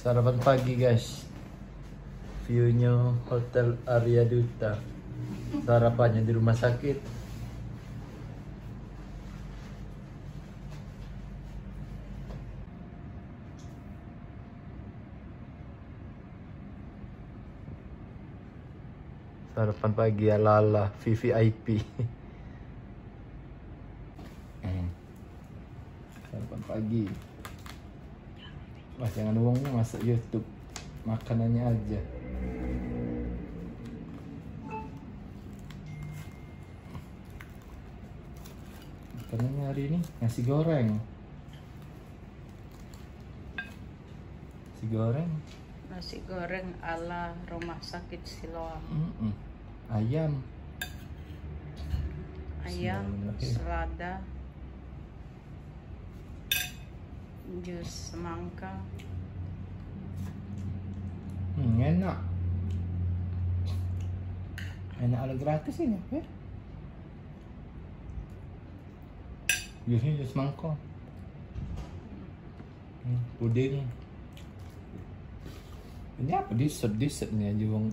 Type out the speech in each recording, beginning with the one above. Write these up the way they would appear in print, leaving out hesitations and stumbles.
Sarapan pagi guys. Viewnya Hotel Arya Duta. Sarapannya di rumah sakit. Sarapan pagi ala-ala VVIP. Sarapan pagi. Wah, jangan uangnya masuk YouTube. Makanannya aja. Makanannya hari ini nasi goreng. Nasi goreng. Nasi goreng ala rumah sakit Siloam. Ayam. Ayam, selada, jus semangka. Enak. Enak ala gratis ini, ya? Jusnya jus semangka. Puding. Ini apa dessert-dessertnya aja bang.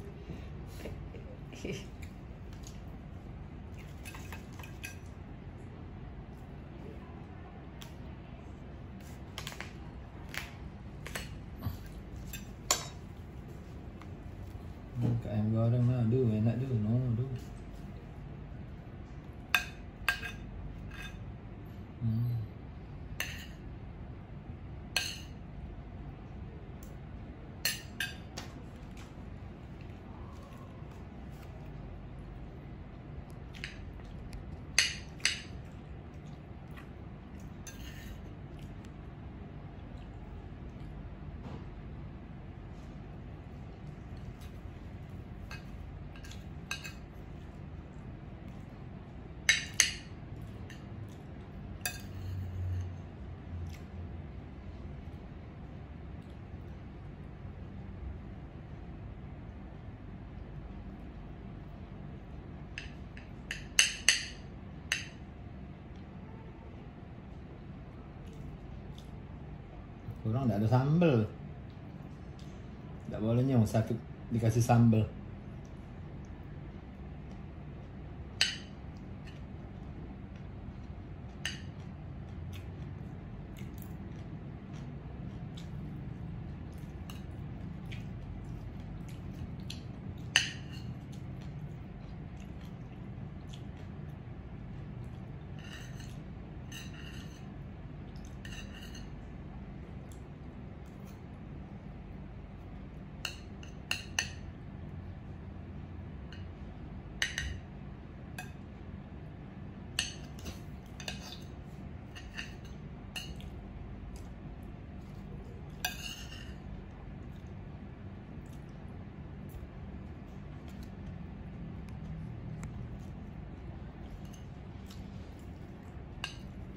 Ayam goreng lah, aduh enak tuh, aduh. Kurang nggak ada sambal. Nggak bolehnya sakit dikasih sambal.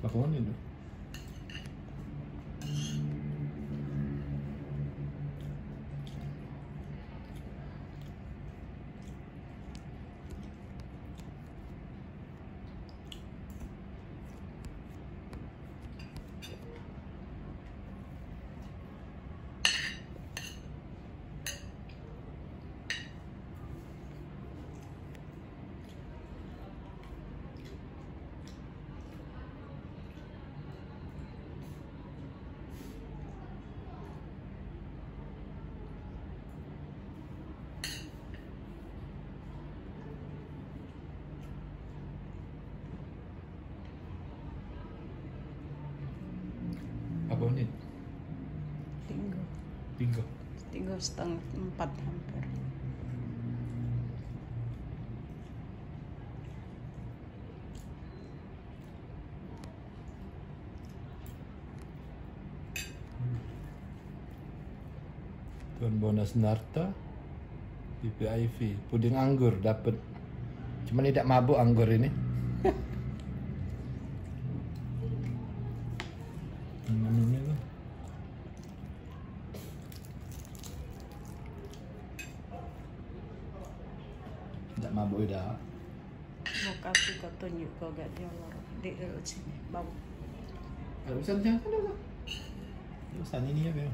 Apa ini tuh? Apa ini? Tiga. 3,5, 4 hampir. Tuan bonus Narta VVIP. Puding anggur dapat. Cuma tidak mabuk anggur ini. Ini loh. Tidak mabuk dah. Mau kasih kau tunjuk kau gak dia di sini bau. Kalau bisa jangan dulu. Urusan ini ya, Bel.